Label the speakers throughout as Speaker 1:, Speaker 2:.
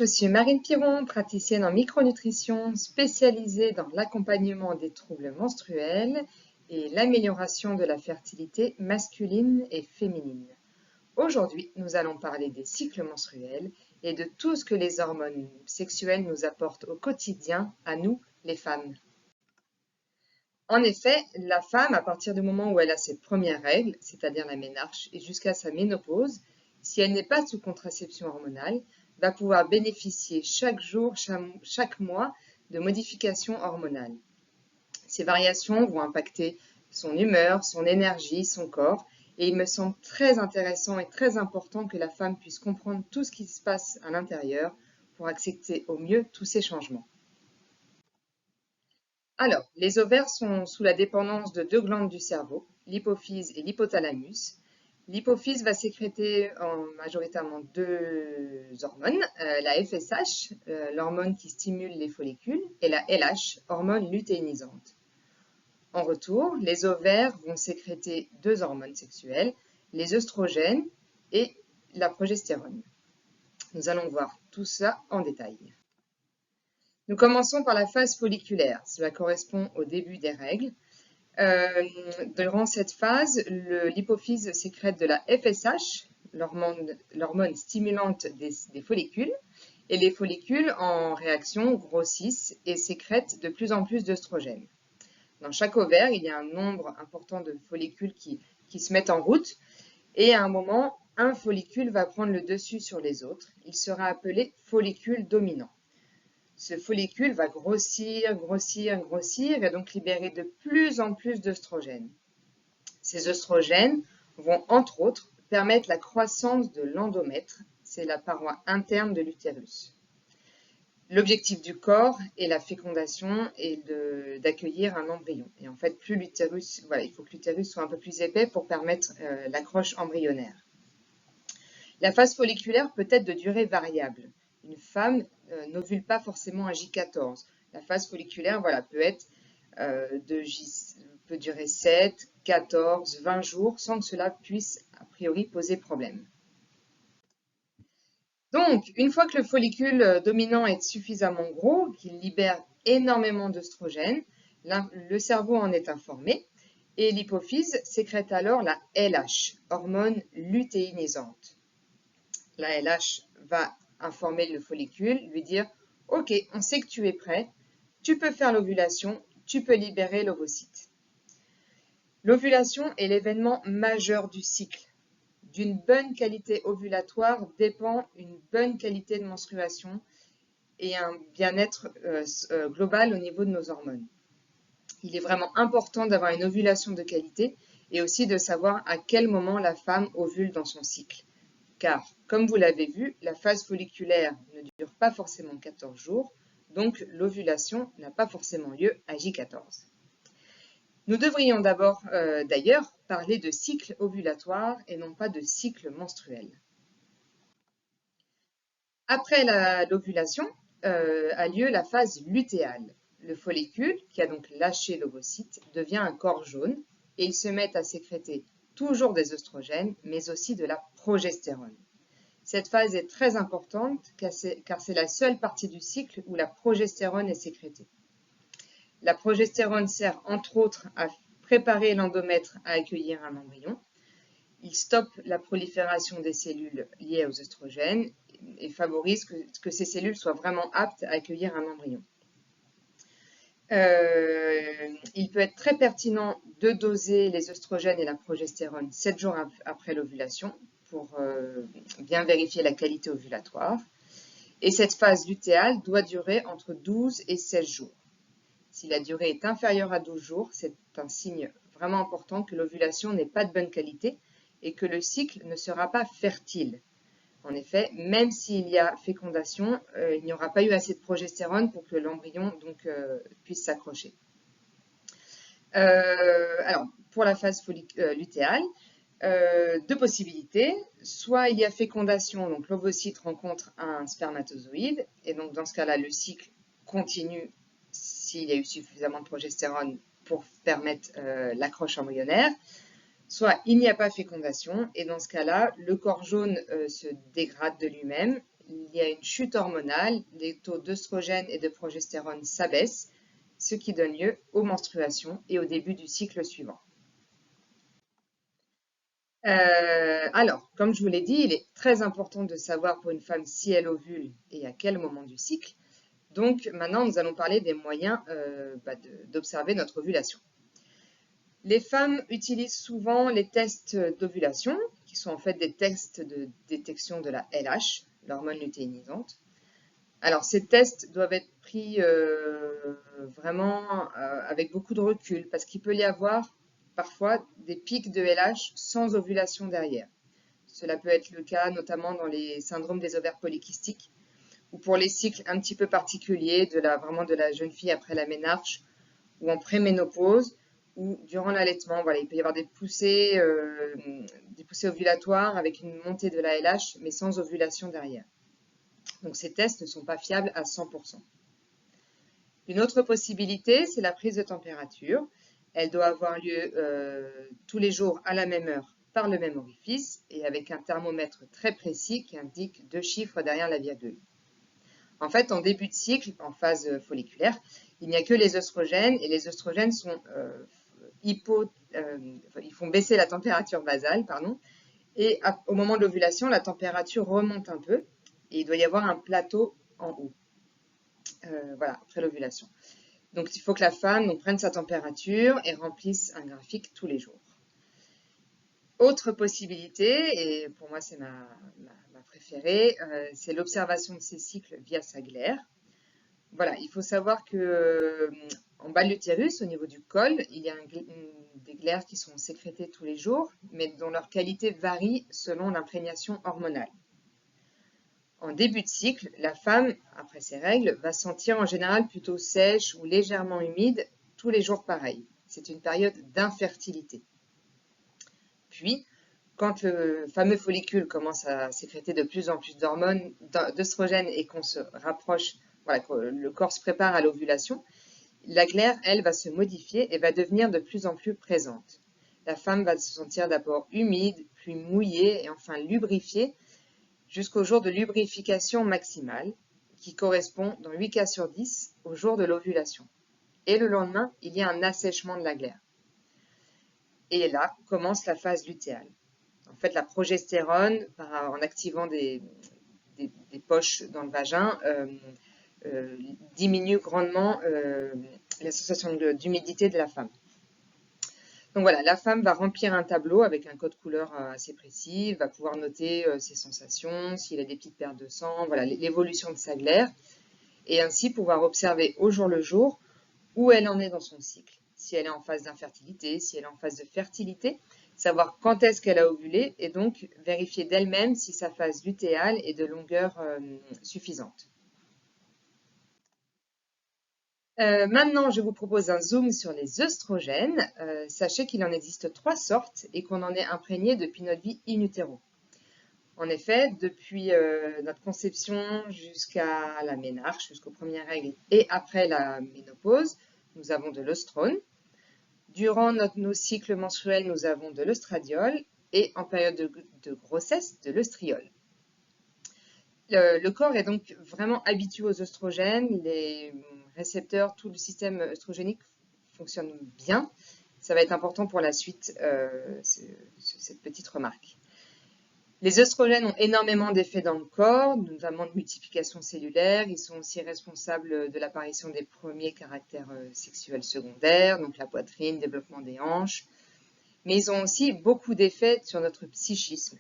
Speaker 1: je suis Marine Piron, praticienne en micronutrition spécialisée dans l'accompagnement des troubles menstruels et l'amélioration de la fertilité masculine et féminine. Aujourd'hui, nous allons parler des cycles menstruels et de tout ce que les hormones sexuelles nous apportent au quotidien, à nous, les femmes. En effet, la femme, à partir du moment où elle a ses premières règles, c'est-à-dire la ménarche, et jusqu'à sa ménopause, si elle n'est pas sous contraception hormonale, va pouvoir bénéficier chaque jour, chaque mois de modifications hormonales. Ces variations vont impacter son humeur, son énergie, son corps, et il me semble très intéressant et très important que la femme puisse comprendre tout ce qui se passe à l'intérieur pour accepter au mieux tous ces changements. Alors, les ovaires sont sous la dépendance de deux glandes du cerveau, l'hypophyse et l'hypothalamus. L'hypophyse va sécréter majoritairement deux hormones, la FSH, l'hormone qui stimule les follicules, et la LH, hormone lutéinisante. En retour, les ovaires vont sécréter deux hormones sexuelles, les œstrogènes et la progestérone. Nous allons voir tout ça en détail. Nous commençons par la phase folliculaire. Cela correspond au début des règles. Durant cette phase, l'hypophyse sécrète de la FSH, l'hormone stimulante des follicules, et les follicules, en réaction, grossissent et sécrètent de plus en plus d'œstrogènes. Dans chaque ovaire, il y a un nombre important de follicules qui se mettent en route, et à un moment, un follicule va prendre le dessus sur les autres. Il sera appelé follicule dominant. Ce follicule va grossir, grossir, grossir et donc libérer de plus en plus d'œstrogènes. Ces œstrogènes vont, entre autres, permettre la croissance de l'endomètre, c'est la paroi interne de l'utérus. L'objectif du corps est la fécondation et d'accueillir un embryon. Et en fait, plus l'utérus, il faut que l'utérus soit un peu plus épais pour permettre l'accroche embryonnaire. La phase folliculaire peut être de durée variable. Une femme n'ovule pas forcément à J14. La phase folliculaire peut durer 7, 14, 20 jours sans que cela puisse a priori poser problème. Donc, une fois que le follicule dominant est suffisamment gros, qu'il libère énormément d'œstrogènes, le cerveau en est informé et l'hypophyse sécrète alors la LH, hormone lutéinisante. La LH va informer le follicule, lui dire « Ok, on sait que tu es prêt, tu peux faire l'ovulation, tu peux libérer l'ovocyte. » L'ovulation est l'événement majeur du cycle. D'une bonne qualité ovulatoire dépend une bonne qualité de menstruation et un bien-être global au niveau de nos hormones. Il est vraiment important d'avoir une ovulation de qualité et aussi de savoir à quel moment la femme ovule dans son cycle. Car, comme vous l'avez vu, la phase folliculaire ne dure pas forcément 14 jours, donc l'ovulation n'a pas forcément lieu à J14. Nous devrions d'abord, d'ailleurs, parler de cycle ovulatoire et non pas de cycle menstruel. Après l'ovulation a lieu la phase lutéale. Le follicule, qui a donc lâché l'ovocyte, devient un corps jaune et il se met à sécréter toujours des œstrogènes, mais aussi de la progestérone. Cette phase est très importante car c'est la seule partie du cycle où la progestérone est sécrétée. La progestérone sert entre autres à préparer l'endomètre à accueillir un embryon. Il stoppe la prolifération des cellules liées aux œstrogènes et favorise que ces cellules soient vraiment aptes à accueillir un embryon. Il peut être très pertinent de doser les œstrogènes et la progestérone 7 jours après l'ovulation pour bien vérifier la qualité ovulatoire. Et cette phase lutéale doit durer entre 12 et 16 jours. Si la durée est inférieure à 12 jours, c'est un signe vraiment important que l'ovulation n'est pas de bonne qualité et que le cycle ne sera pas fertile. En effet, même s'il y a fécondation, il n'y aura pas eu assez de progestérone pour que l'embryon puisse s'accrocher. Alors, pour la phase lutéale, deux possibilités. Soit il y a fécondation, donc l'ovocyte rencontre un spermatozoïde, et donc dans ce cas-là, le cycle continue s'il y a eu suffisamment de progestérone pour permettre l'accroche embryonnaire. Soit il n'y a pas fécondation, et dans ce cas-là, le corps jaune se dégrade de lui-même, il y a une chute hormonale, les taux d'œstrogène et de progestérone s'abaissent, ce qui donne lieu aux menstruations et au début du cycle suivant. Alors, comme je vous l'ai dit, il est très important de savoir pour une femme si elle ovule et à quel moment du cycle. Donc maintenant, nous allons parler des moyens d'observer notre ovulation. Les femmes utilisent souvent les tests d'ovulation, qui sont en fait des tests de détection de la LH, l'hormone lutéinisante. Alors, ces tests doivent être pris vraiment avec beaucoup de recul, parce qu'il peut y avoir parfois des pics de LH sans ovulation derrière. Cela peut être le cas notamment dans les syndromes des ovaires polykystiques, ou pour les cycles un petit peu particuliers vraiment de la jeune fille après la ménarche, ou en préménopause, ou durant l'allaitement. Voilà, il peut y avoir des poussées ovulatoires avec une montée de la LH, mais sans ovulation derrière. Donc ces tests ne sont pas fiables à 100%. Une autre possibilité, c'est la prise de température. Elle doit avoir lieu tous les jours à la même heure par le même orifice et avec un thermomètre très précis qui indique 2 chiffres derrière la virgule. En fait, en début de cycle, en phase folliculaire, il n'y a que les œstrogènes et les œstrogènes ils font baisser la température basale, et au moment de l'ovulation, la température remonte un peu et il doit y avoir un plateau en haut, voilà, après l'ovulation. Donc, il faut que la femme prenne sa température et remplisse un graphique tous les jours. Autre possibilité, et pour moi c'est ma préférée, c'est l'observation de ces cycles via sa glaire. Voilà, il faut savoir que en bas de l'utérus, au niveau du col, il y a des glaires qui sont sécrétées tous les jours, mais dont leur qualité varie selon l'imprégnation hormonale. En début de cycle, la femme, après ses règles, va sentir en général plutôt sèche ou légèrement humide, tous les jours pareil. C'est une période d'infertilité. Puis, quand le fameux follicule commence à sécréter de plus en plus d'hormones, d'œstrogènes et qu'on se rapproche, voilà, que le corps se prépare à l'ovulation, la glaire, elle, va se modifier et va devenir de plus en plus présente. La femme va se sentir d'abord humide, puis mouillée et enfin lubrifiée, jusqu'au jour de lubrification maximale, qui correspond dans 8 cas sur 10 au jour de l'ovulation. Et le lendemain, il y a un assèchement de la glaire. Et là commence la phase lutéale. En fait, la progestérone, en activant des poches dans le vagin, diminue grandement la sensation d'humidité de la femme. Donc voilà, la femme va remplir un tableau avec un code couleur assez précis, va pouvoir noter ses sensations, s'il a des petites pertes de sang, voilà, l'évolution de sa glaire, et ainsi pouvoir observer au jour le jour où elle en est dans son cycle. Si elle est en phase d'infertilité, si elle est en phase de fertilité, savoir quand est-ce qu'elle a ovulé et donc vérifier d'elle-même si sa phase lutéale est de longueur suffisante. Maintenant, je vous propose un zoom sur les œstrogènes. Sachez qu'il en existe 3 sortes et qu'on en est imprégné depuis notre vie in utero. En effet, depuis notre conception jusqu'à la ménarche, jusqu'aux premières règles et après la ménopause, nous avons de l'œstrone. Durant nos cycles menstruels, nous avons de l'œstradiol et en période de grossesse, de l'œstriol. Le corps est donc vraiment habitué aux œstrogènes, les récepteurs, tout le système œstrogénique fonctionne bien. Ça va être important pour la suite, cette petite remarque. Les œstrogènes ont énormément d'effets dans le corps, notamment de multiplication cellulaire. Ils sont aussi responsables de l'apparition des premiers caractères sexuels secondaires, donc la poitrine, développement des hanches. Mais ils ont aussi beaucoup d'effets sur notre psychisme.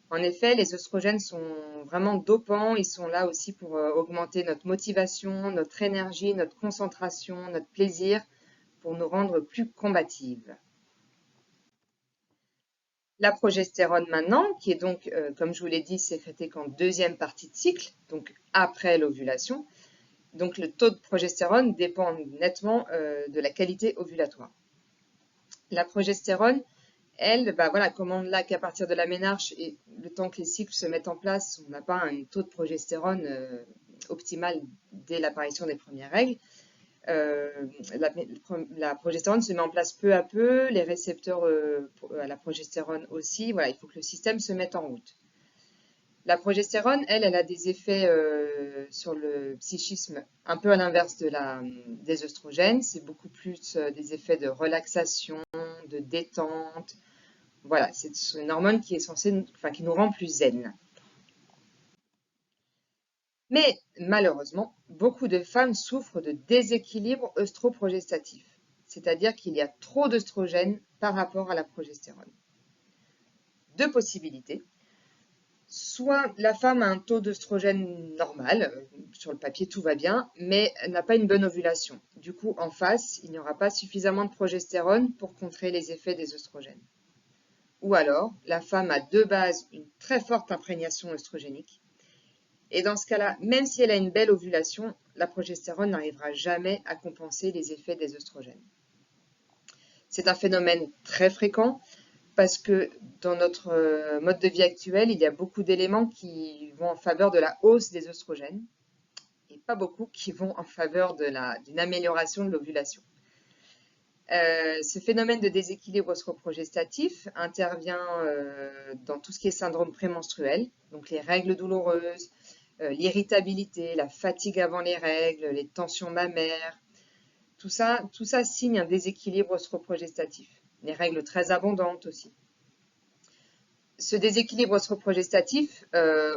Speaker 1: En effet, les œstrogènes sont vraiment dopants. Ils sont là aussi pour augmenter notre motivation, notre énergie, notre concentration, notre plaisir, pour nous rendre plus combatives. La progestérone maintenant, qui est donc, comme je vous l'ai dit, sécrétée qu'en deuxième partie de cycle, donc après l'ovulation. Donc le taux de progestérone dépend nettement de la qualité ovulatoire. La progestérone, elle, voilà, comme on l'a qu'à partir de la ménarche et le temps que les cycles se mettent en place, on n'a pas un taux de progestérone optimal dès l'apparition des premières règles. La progestérone se met en place peu à peu, les récepteurs à la progestérone aussi. Voilà, il faut que le système se mette en route. La progestérone, elle a des effets sur le psychisme un peu à l'inverse des œstrogènes. C'est beaucoup plus des effets de relaxation, de détente. Voilà, c'est une hormone qui est censée, enfin, qui nous rend plus zen. Mais malheureusement, beaucoup de femmes souffrent de déséquilibre œstroprogestatif, c'est-à-dire qu'il y a trop d'œstrogènes par rapport à la progestérone. Deux possibilités. Soit la femme a un taux d'œstrogène normal, sur le papier tout va bien, mais elle n'a pas une bonne ovulation. Du coup, en face, il n'y aura pas suffisamment de progestérone pour contrer les effets des œstrogènes. Ou alors, la femme a de base une très forte imprégnation œstrogénique. Et dans ce cas-là, même si elle a une belle ovulation, la progestérone n'arrivera jamais à compenser les effets des œstrogènes. C'est un phénomène très fréquent parce que dans notre mode de vie actuel, il y a beaucoup d'éléments qui vont en faveur de la hausse des œstrogènes et pas beaucoup qui vont en faveur d'une amélioration de l'ovulation. Ce phénomène de déséquilibre œstroprogestatif intervient dans tout ce qui est syndrome prémenstruel, donc les règles douloureuses, l'irritabilité, la fatigue avant les règles, les tensions mammaires. Tout ça signe un déséquilibre œstroprogestatif. Les règles très abondantes aussi. Ce déséquilibre œstroprogestatif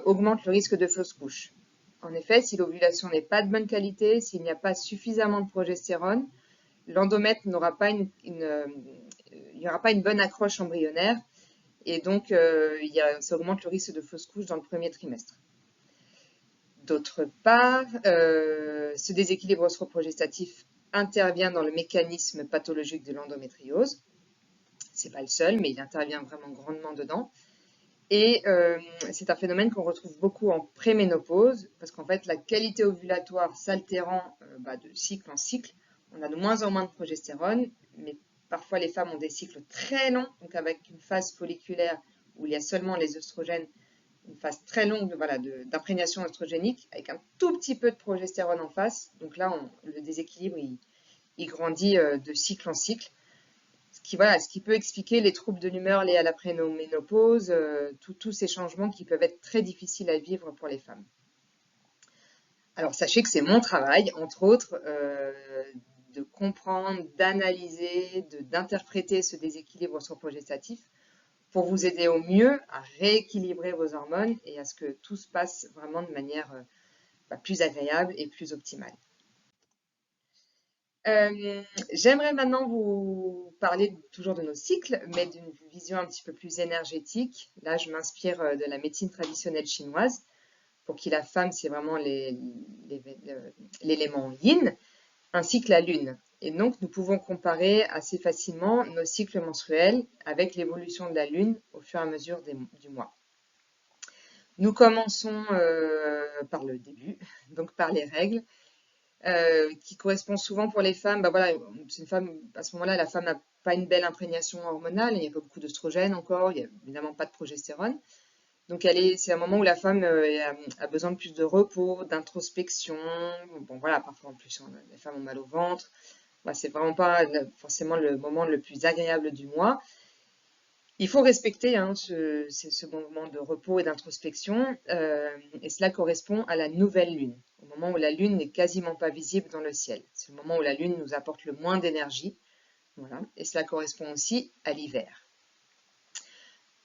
Speaker 1: augmente le risque de fausse couche. En effet, si l'ovulation n'est pas de bonne qualité, s'il n'y a pas suffisamment de progestérone, l'endomètre n'aura pas il n'y aura pas une bonne accroche embryonnaire et donc ça augmente le risque de fausse couche dans le premier trimestre. D'autre part, ce déséquilibre œstroprogestatif intervient dans le mécanisme pathologique de l'endométriose. C'est pas le seul, mais il intervient vraiment grandement dedans. Et c'est un phénomène qu'on retrouve beaucoup en préménopause, parce qu'en fait, la qualité ovulatoire s'altérant de cycle en cycle, on a de moins en moins de progestérone, mais parfois les femmes ont des cycles très longs, donc avec une phase folliculaire où il y a seulement les œstrogènes, une phase très longue d'imprégnation œstrogénique, avec un tout petit peu de progestérone en face. Donc là, le déséquilibre, il grandit de cycle en cycle. Ce qui peut expliquer les troubles de l'humeur liés à la préménopause, tous ces changements qui peuvent être très difficiles à vivre pour les femmes. Alors sachez que c'est mon travail, entre autres, de comprendre, d'analyser, d'interpréter ce déséquilibre œstroprogestatif pour vous aider au mieux à rééquilibrer vos hormones et à ce que tout se passe vraiment de manière plus agréable et plus optimale. J'aimerais maintenant vous parler toujours de nos cycles, mais d'une vision un petit peu plus énergétique. Là, je m'inspire de la médecine traditionnelle chinoise, pour qui la femme, c'est vraiment l'élément yin, ainsi que la lune. Et donc, nous pouvons comparer assez facilement nos cycles menstruels avec l'évolution de la lune au fur et à mesure du mois. Nous commençons par le début, donc par les règles. Qui correspond souvent pour les femmes. C'est une femme, à ce moment-là, la femme n'a pas une belle imprégnation hormonale, il n'y a pas beaucoup d'œstrogène encore, il n'y a évidemment pas de progestérone. Donc c'est un moment où la femme a besoin de plus de repos, d'introspection. Bon voilà, parfois en plus les femmes ont mal au ventre. C'est vraiment pas forcément le moment le plus agréable du mois. Il faut respecter ce moment de repos et d'introspection, et cela correspond à la nouvelle lune, au moment où la lune n'est quasiment pas visible dans le ciel. C'est le moment où la lune nous apporte le moins d'énergie, voilà, et cela correspond aussi à l'hiver.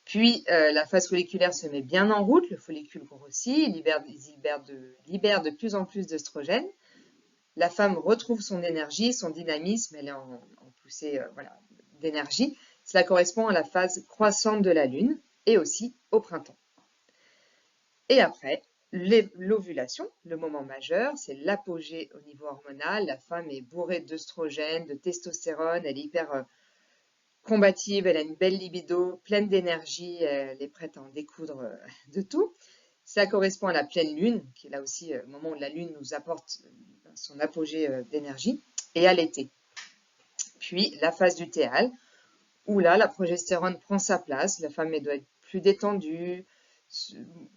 Speaker 1: Puis la phase folliculaire se met bien en route, le follicule grossit, libère de plus en plus d'œstrogènes. La femme retrouve son énergie, son dynamisme, elle est en poussée d'énergie. Cela correspond à la phase croissante de la lune et aussi au printemps. Et après, l'ovulation, le moment majeur, c'est l'apogée au niveau hormonal. La femme est bourrée d'œstrogènes, de testostérone, elle est hyper combative, elle a une belle libido, pleine d'énergie, elle est prête à en découdre de tout. Ça correspond à la pleine lune, qui est là aussi le moment où la lune nous apporte son apogée d'énergie, et à l'été. Puis la phase lutéale, où là, la progestérone prend sa place, la femme doit être plus détendue,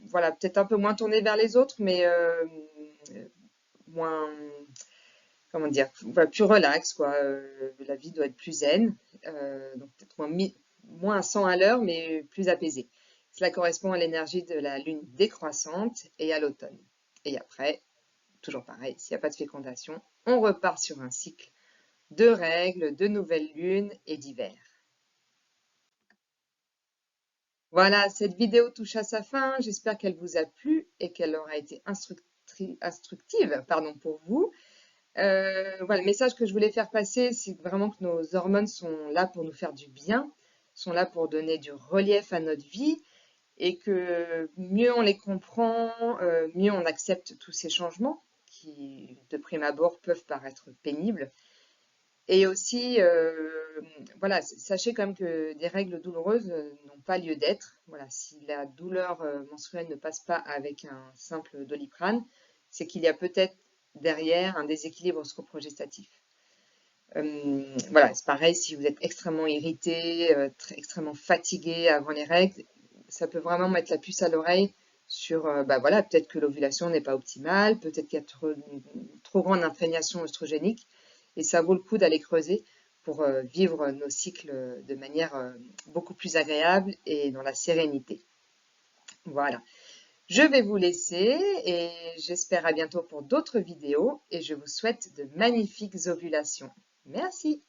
Speaker 1: voilà, peut-être un peu moins tournée vers les autres, mais moins, comment dire, plus relax, quoi. La vie doit être plus zen, donc peut-être moins à 100 à l'heure, mais plus apaisée. Cela correspond à l'énergie de la lune décroissante et à l'automne. Et après, toujours pareil, s'il n'y a pas de fécondation, on repart sur un cycle de règles, de nouvelles lunes et d'hiver. Voilà, cette vidéo touche à sa fin. J'espère qu'elle vous a plu et qu'elle aura été instructive pour vous. Voilà, le message que je voulais faire passer, c'est vraiment que nos hormones sont là pour nous faire du bien, sont là pour donner du relief à notre vie et que mieux on les comprend, mieux on accepte tous ces changements qui, de prime abord, peuvent paraître pénibles. Et aussi, voilà, sachez quand même que des règles douloureuses n'ont pas lieu d'être. Voilà, si la douleur menstruelle ne passe pas avec un simple Doliprane, c'est qu'il y a peut-être derrière un déséquilibre scoprogestatif. Voilà, c'est pareil, si vous êtes extrêmement irrité, extrêmement fatigué avant les règles, ça peut vraiment mettre la puce à l'oreille sur, bah voilà, peut-être que l'ovulation n'est pas optimale, peut-être qu'il y a trop grande imprégnation œstrogénique, et ça vaut le coup d'aller creuser pour vivre nos cycles de manière beaucoup plus agréable et dans la sérénité. Voilà. Je vais vous laisser et j'espère à bientôt pour d'autres vidéos et je vous souhaite de magnifiques ovulations. Merci.